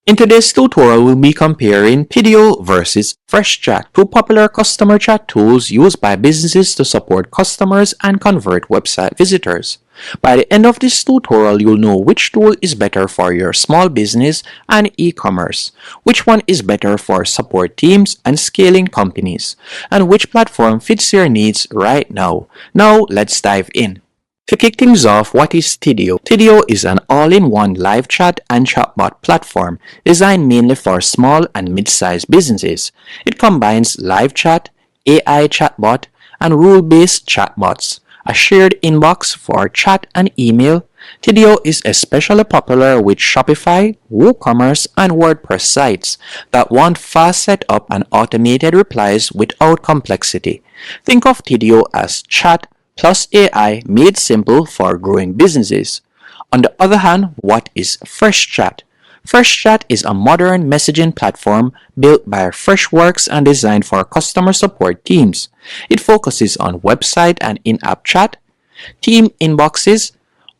In today's tutorial, we'll be comparing Tidio versus Freshchat, two popular customer chat tools used by businesses to support customers and convert website visitors. By the end of this tutorial, you'll know which tool is better for your small business and e-commerce, which one is better for support teams and scaling companies, and which platform fits your needs right now. Now, let's dive in. To kick things off, what is Tidio? Tidio is an all-in-one live chat and chatbot platform designed mainly for small and mid-sized businesses. It combines live chat, AI chatbot, and rule-based chatbots, a shared inbox for chat and email. Tidio is especially popular with Shopify, WooCommerce, and WordPress sites that want fast setup and automated replies without complexity. Think of Tidio as chat plus AI made simple for growing businesses. On the other hand, what is Freshchat? Freshchat is a modern messaging platform built by Freshworks and designed for customer support teams. It focuses on website and in-app chat, team inboxes,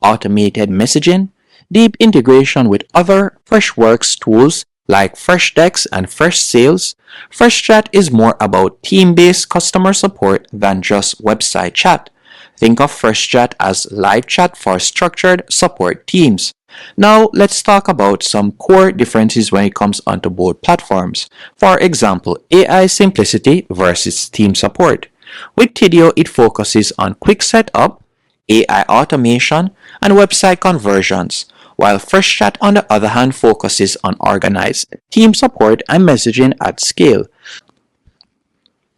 automated messaging, deep integration with other Freshworks tools like Freshdesk and Freshsales. Freshchat is more about team-based customer support than just website chat. Think of Freshchat as live chat for structured support teams. Now, let's talk about some core differences when it comes onto both platforms. For example, AI simplicity versus team support. With Tidio, it focuses on quick setup, AI automation, and website conversions, while Freshchat, on the other hand, focuses on organized team support and messaging at scale.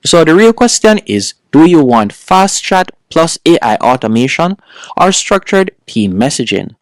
So the real question is, do you want fast chat plus AI automation or structured team messaging?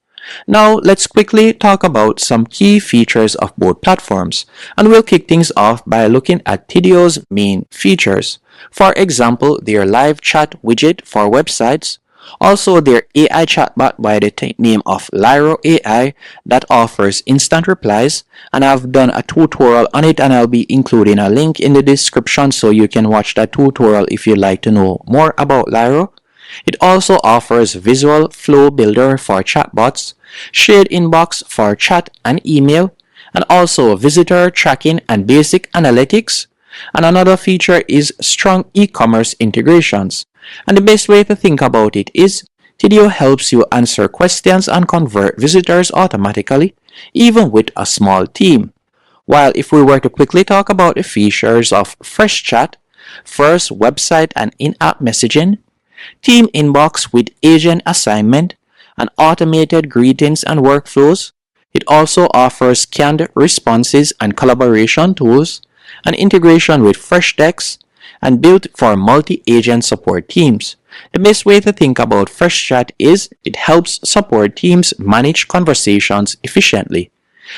Now let's quickly talk about some key features of both platforms, and we'll kick things off by looking at Tidio's main features. For example, their live chat widget for websites, also their AI chatbot by the name of Lyro AI that offers instant replies, and I've done a tutorial on it and I'll be including a link in the description so you can watch that tutorial if you'd like to know more about Lyro. It also offers visual flow builder for chatbots, shared inbox for chat and email, and also visitor tracking and basic analytics. And another feature is strong e-commerce integrations. And the best way to think about it is Tidio helps you answer questions and convert visitors automatically, even with a small team. While if we were to quickly talk about the features of Freshchat, first website and in-app messaging, team inbox with agent assignment, and automated greetings and workflows. It also offers canned responses and collaboration tools, an integration with Freshdesk, and built for multi-agent support teams. The best way to think about Freshchat is it helps support teams manage conversations efficiently.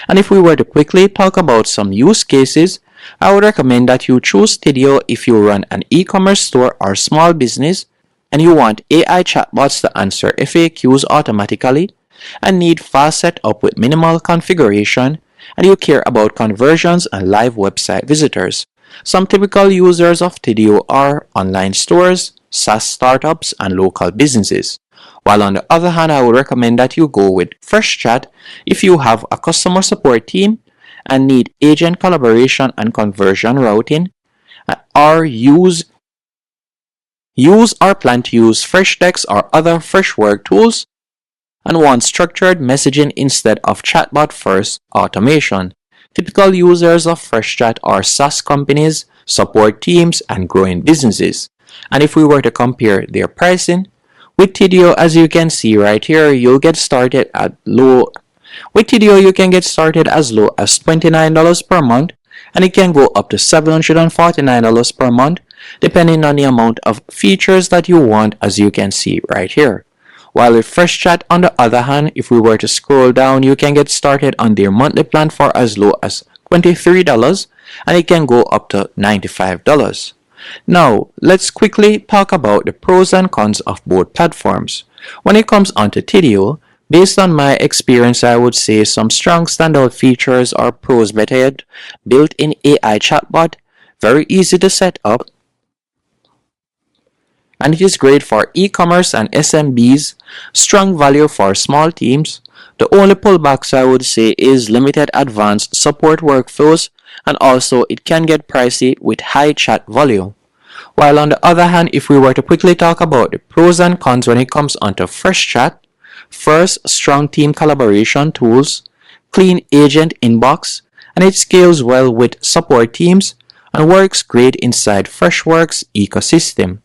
And if we were to quickly talk about some use cases, I would recommend that you choose Tidio if you run an e-commerce store or small business and you want AI chatbots to answer FAQs automatically and need fast setup with minimal configuration, and you care about conversions and live website visitors. Some typical users of Tidio are online stores, SaaS startups, and local businesses. While on the other hand, I would recommend that you go with Freshchat if you have a customer support team and need agent collaboration and conversion routing, or use or plan to use Freshdesk or other Freshwork tools, and want structured messaging instead of chatbot first automation. Typical users of Freshchat are SaaS companies, support teams, and growing businesses. And if we were to compare their pricing, with Tidio, as you can see right here, you'll get started at low. With Tidio, you can get started as low as $29 per month, and it can go up to $749 per month, depending on the amount of features that you want, as you can see right here. While with Freshchat, on the other hand, if we were to scroll down, you can get started on their monthly plan for as low as $23, and it can go up to $95. Now, let's quickly talk about the pros and cons of both platforms. When it comes onto Tidio, based on my experience, I would say some strong standout features are pros better yet, built-in AI chatbot, very easy to set up, and it is great for e-commerce and SMBs, strong value for small teams, The only pullbacks I would say is limited advanced support workflows, and also it can get pricey with high chat volume. While on the other hand, if we were to quickly talk about the pros and cons when it comes onto Freshchat, first, strong team collaboration tools, clean agent inbox, and it scales well with support teams and works great inside Freshworks ecosystem.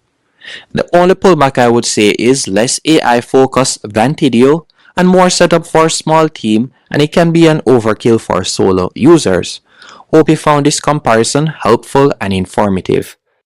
The only pullback I would say is less AI focused than Tidio and more setup for small team, and it can be an overkill for solo users. Hope you found this comparison helpful and informative.